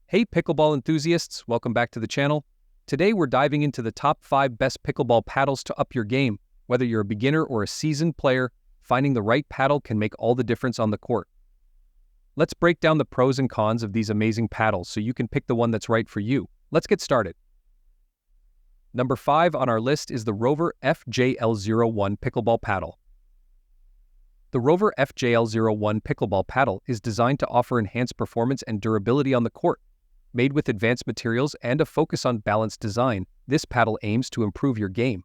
Hey pickleball enthusiasts, welcome back to the channel. Today we're diving into the top 5 best pickleball paddles to up your game. Whether you're a beginner or a seasoned player, finding the right paddle can make all the difference on the court. Let's break down the pros and cons of these amazing paddles so you can pick the one that's right for you. Let's get started. Number 5 on our list is the Rover FJL-01 pickleball paddle. The Rover FJL-01 pickleball paddle is designed to offer enhanced performance and durability on the court. Made with advanced materials and a focus on balanced design, this paddle aims to improve your game.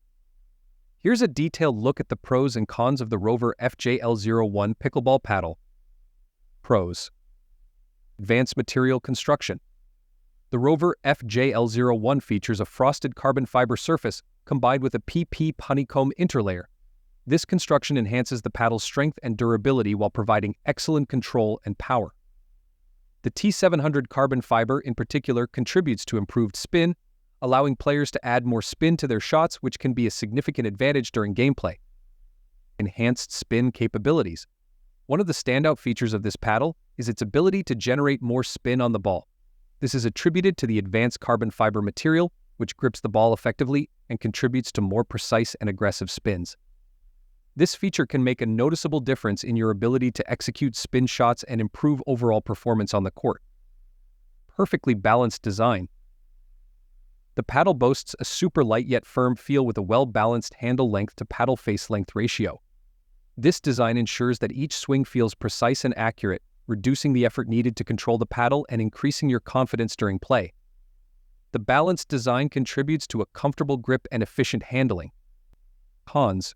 Here's a detailed look at the pros and cons of the Rover FJL-01 pickleball paddle. Pros: advanced material construction. The Rover FJL-01 features a frosted carbon fiber surface combined with a PP honeycomb interlayer. This construction enhances the paddle's strength and durability while providing excellent control and power. The T700 carbon fiber in particular contributes to improved spin, allowing players to add more spin to their shots, which can be a significant advantage during gameplay. Enhanced spin capabilities. One of the standout features of this paddle is its ability to generate more spin on the ball. This is attributed to the advanced carbon fiber material, which grips the ball effectively and contributes to more precise and aggressive spins. This feature can make a noticeable difference in your ability to execute spin shots and improve overall performance on the court. Perfectly balanced design. The paddle boasts a super light yet firm feel with a well-balanced handle length to paddle face length ratio. This design ensures that each swing feels precise and accurate, reducing the effort needed to control the paddle and increasing your confidence during play. The balanced design contributes to a comfortable grip and efficient handling. Cons: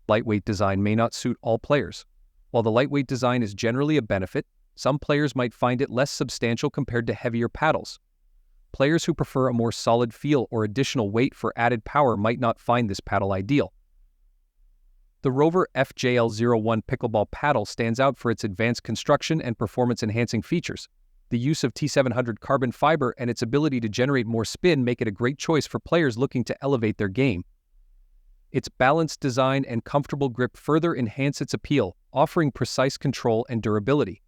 lightweight design may not suit all players. While the lightweight design is generally a benefit, some players might find it less substantial compared to heavier paddles. Players who prefer a more solid feel or additional weight for added power might not find this paddle ideal. The Rover FJL-01 pickleball paddle stands out for its advanced construction and performance-enhancing features. The use of T700 carbon fiber and its ability to generate more spin make it a great choice for players looking to elevate their game. Its balanced design and comfortable grip further enhance its appeal, offering precise control and durability.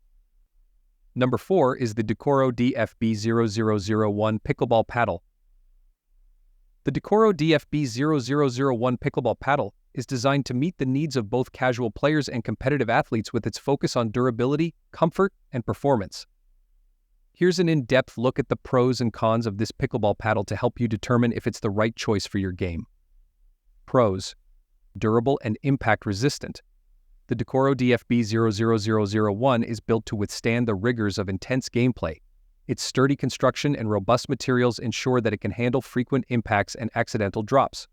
Number 4 is the Dikoro DFB-0001 pickleball paddle. The Dikoro DFB-0001 pickleball paddle is designed to meet the needs of both casual players and competitive athletes with its focus on durability, comfort, and performance. Here's an in-depth look at the pros and cons of this pickleball paddle to help you determine if it's the right choice for your game. Pros: durable and impact-resistant. The Dikoro DFB-0001 is built to withstand the rigors of intense gameplay. Its sturdy construction and robust materials ensure that it can handle frequent impacts and accidental drops.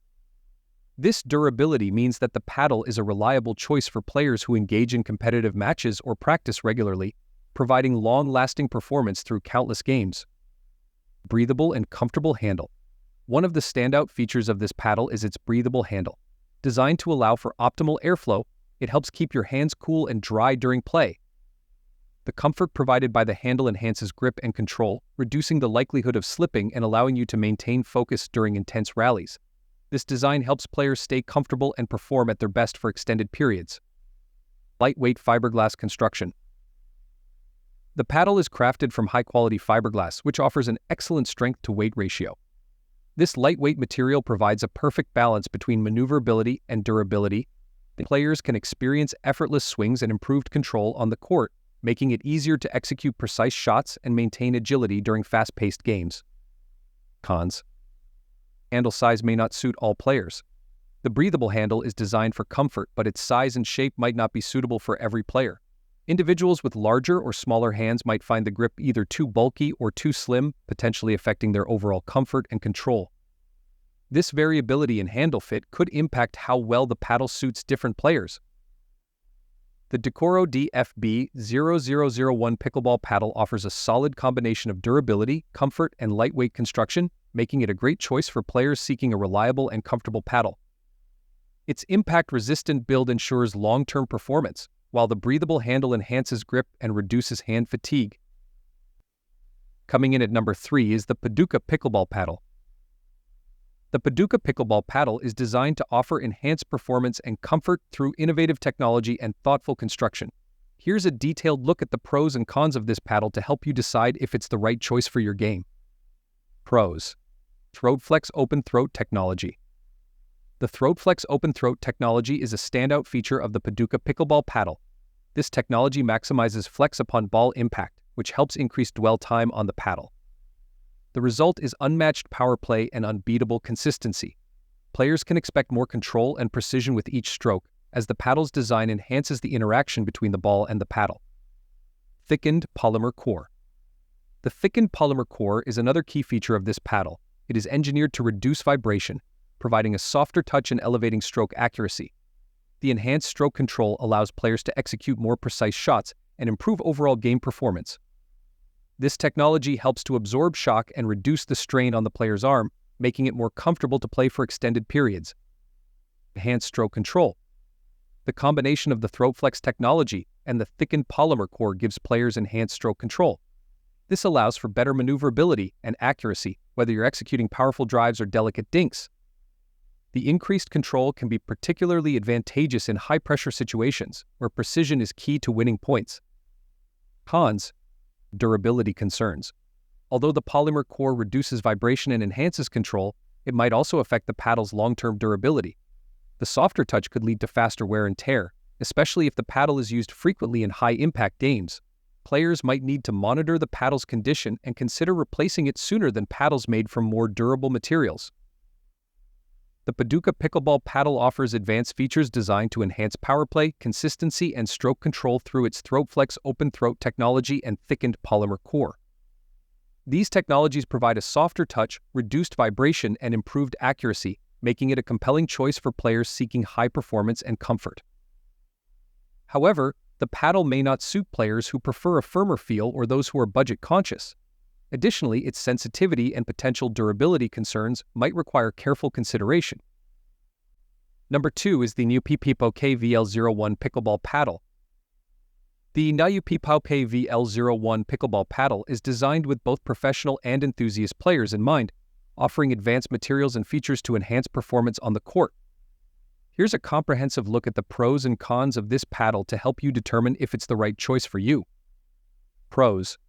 This durability means that the paddle is a reliable choice for players who engage in competitive matches or practice regularly, providing long-lasting performance through countless games. Breathable and comfortable handle. One of the standout features of this paddle is its breathable handle. Designed to allow for optimal airflow, it helps keep your hands cool and dry during play. The comfort provided by the handle enhances grip and control, reducing the likelihood of slipping and allowing you to maintain focus during intense rallies. This design helps players stay comfortable and perform at their best for extended periods. Lightweight fiberglass construction. The paddle is crafted from high-quality fiberglass, which offers an excellent strength-to-weight ratio. This lightweight material provides a perfect balance between maneuverability and durability. The players can experience effortless swings and improved control on the court, making it easier to execute precise shots and maintain agility during fast-paced games. Cons: handle size may not suit all players. The breathable handle is designed for comfort, but its size and shape might not be suitable for every player. Individuals with larger or smaller hands might find the grip either too bulky or too slim, potentially affecting their overall comfort and control. This variability in handle fit could impact how well the paddle suits different players. The Dikoro DFB-0001 pickleball paddle offers a solid combination of durability, comfort, and lightweight construction, making it a great choice for players seeking a reliable and comfortable paddle. Its impact-resistant build ensures long-term performance, while the breathable handle enhances grip and reduces hand fatigue. Coming in at number 3 is the Paduka pickleball paddle. The Paduka pickleball paddle is designed to offer enhanced performance and comfort through innovative technology and thoughtful construction. Here's a detailed look at the pros and cons of this paddle to help you decide if it's the right choice for your game. Pros. ThroatFlex Open Throat Technology. The ThroatFlex Open Throat technology is a standout feature of the Paduka Pickleball paddle. This technology maximizes flex upon ball impact, which helps increase dwell time on the paddle. The result is unmatched power play and unbeatable consistency. Players can expect more control and precision with each stroke, as the paddle's design enhances the interaction between the ball and the paddle. Thickened polymer core. The thickened polymer core is another key feature of this paddle. It is engineered to reduce vibration, providing a softer touch and elevating stroke accuracy. The enhanced stroke control allows players to execute more precise shots and improve overall game performance. This technology helps to absorb shock and reduce the strain on the player's arm, making it more comfortable to play for extended periods. Enhanced stroke control. The combination of the ThroatFlex technology and the thickened polymer core gives players enhanced stroke control. This allows for better maneuverability and accuracy, whether you're executing powerful drives or delicate dinks. The increased control can be particularly advantageous in high-pressure situations, where precision is key to winning points. Cons. Durability concerns. Although the polymer core reduces vibration and enhances control, it might also affect the paddle's long-term durability. The softer touch could lead to faster wear and tear, especially if the paddle is used frequently in high-impact games. Players might need to monitor the paddle's condition and consider replacing it sooner than paddles made from more durable materials. The Paduka Pickleball paddle offers advanced features designed to enhance power play, consistency, and stroke control through its ThroatFlex Open Throat technology and thickened polymer core. These technologies provide a softer touch, reduced vibration, and improved accuracy, making it a compelling choice for players seeking high performance and comfort. However, the paddle may not suit players who prefer a firmer feel or those who are budget conscious. Additionally, its sensitivity and potential durability concerns might require careful consideration. Number 2 is the Niupipo KVL-01 Pickleball Paddle. The Niupipo KVL-01 Pickleball Paddle is designed with both professional and enthusiast players in mind, offering advanced materials and features to enhance performance on the court. Here's a comprehensive look at the pros and cons of this paddle to help you determine if it's the right choice for you. Pros.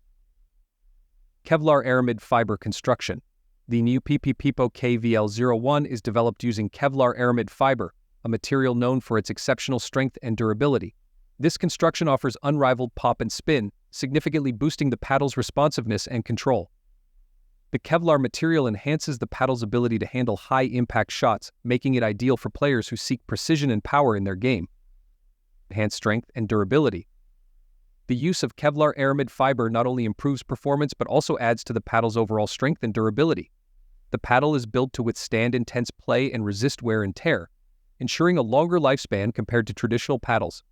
Kevlar aramid fiber construction. The Niupipo KVL-01 is developed using Kevlar aramid fiber, a material known for its exceptional strength and durability. This construction offers unrivaled pop and spin, significantly boosting the paddle's responsiveness and control. The Kevlar material enhances the paddle's ability to handle high-impact shots, making it ideal for players who seek precision and power in their game. Enhanced strength and durability. The use of Kevlar aramid fiber not only improves performance but also adds to the paddle's overall strength and durability. The paddle is built to withstand intense play and resist wear and tear, ensuring a longer lifespan compared to traditional paddles.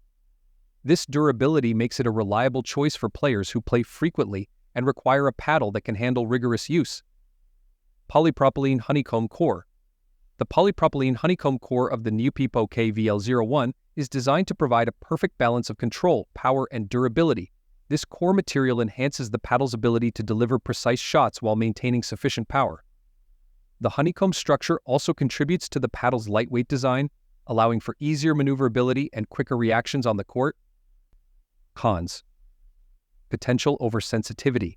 This durability makes it a reliable choice for players who play frequently and require a paddle that can handle rigorous use. Polypropylene honeycomb core. The polypropylene honeycomb core of the Niupipo KVL-01 is designed to provide a perfect balance of control, power, and durability. This core material enhances the paddle's ability to deliver precise shots while maintaining sufficient power. The honeycomb structure also contributes to the paddle's lightweight design, allowing for easier maneuverability and quicker reactions on the court. Cons. Potential oversensitivity.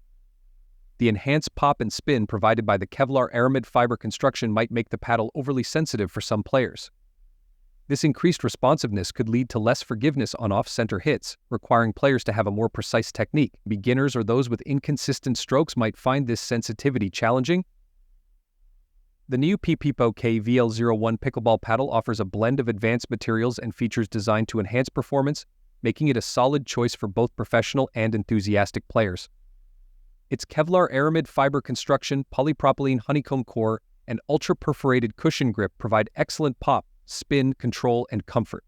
The enhanced pop and spin provided by the Kevlar aramid fiber construction might make the paddle overly sensitive for some players. This increased responsiveness could lead to less forgiveness on off-center hits, requiring players to have a more precise technique. Beginners or those with inconsistent strokes might find this sensitivity challenging. The Niupipo KVL-01 Pickleball paddle offers a blend of advanced materials and features designed to enhance performance, making it a solid choice for both professional and enthusiastic players. Its Kevlar aramid fiber construction, polypropylene honeycomb core, and ultra-perforated cushion grip provide excellent pop, spin, control, and comfort.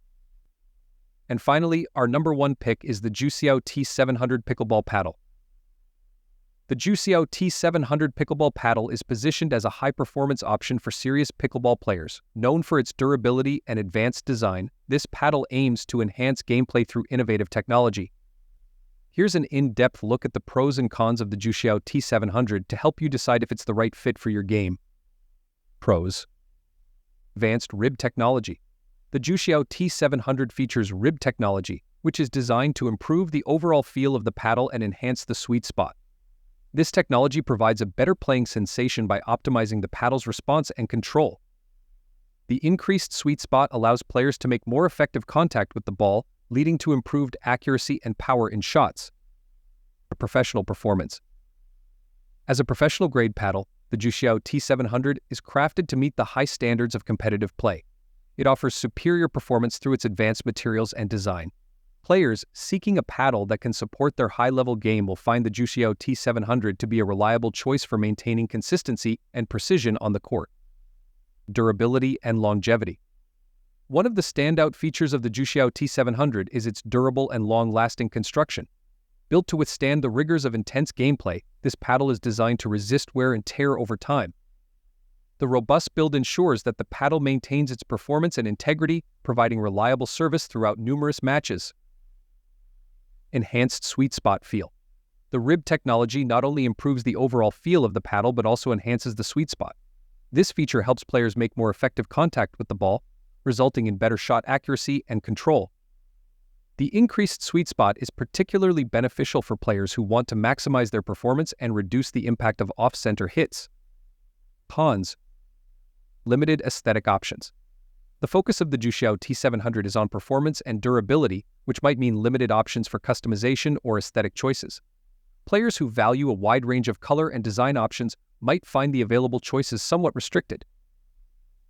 And finally, our number 1 pick is the Juciao T700 Pickleball paddle. The Juciao T700 Pickleball paddle is positioned as a high-performance option for serious pickleball players. Known for its durability and advanced design, this paddle aims to enhance gameplay through innovative technology. Here's an in-depth look at the pros and cons of the Juciao T700 to help you decide if it's the right fit for your game. Pros. Advanced rib technology. The The Juciao T700 features rib technology, which is designed to improve the overall feel of the paddle and enhance the sweet spot. This technology provides a better playing sensation by optimizing the paddle's response and control. The increased sweet spot allows players to make more effective contact with the ball, leading to improved accuracy and power in shots. A professional performance. As a professional-grade paddle, the Juciao T700 is crafted to meet the high standards of competitive play. It offers superior performance through its advanced materials and design. Players seeking a paddle that can support their high-level game will find the Juciao T700 to be a reliable choice for maintaining consistency and precision on the court. Durability and longevity. One of the standout features of the Juciao T700 is its durable and long-lasting construction. Built to withstand the rigors of intense gameplay, this paddle is designed to resist wear and tear over time. The robust build ensures that the paddle maintains its performance and integrity, providing reliable service throughout numerous matches. Enhanced sweet spot feel. The rib technology not only improves the overall feel of the paddle but also enhances the sweet spot. This feature helps players make more effective contact with the ball, resulting in better shot accuracy and control. The increased sweet spot is particularly beneficial for players who want to maximize their performance and reduce the impact of off-center hits. Cons. Limited aesthetic options. The focus of the Juciao T700 is on performance and durability, which might mean limited options for customization or aesthetic choices. Players who value a wide range of color and design options might find the available choices somewhat restricted.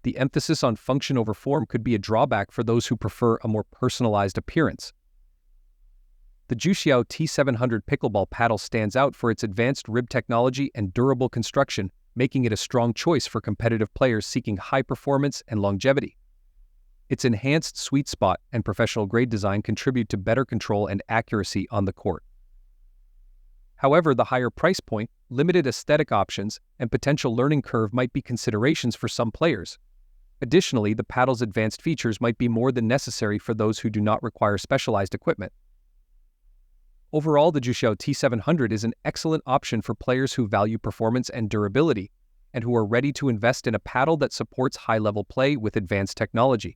The emphasis on function over form could be a drawback for those who prefer a more personalized appearance. The Juciao T700 pickleball paddle stands out for its advanced rib technology and durable construction, making it a strong choice for competitive players seeking high performance and longevity. Its enhanced sweet spot and professional-grade design contribute to better control and accuracy on the court. However, the higher price point, limited aesthetic options, and potential learning curve might be considerations for some players. Additionally, the paddle's advanced features might be more than necessary for those who do not require specialized equipment. Overall, the Juciao T700 is an excellent option for players who value performance and durability, and who are ready to invest in a paddle that supports high-level play with advanced technology.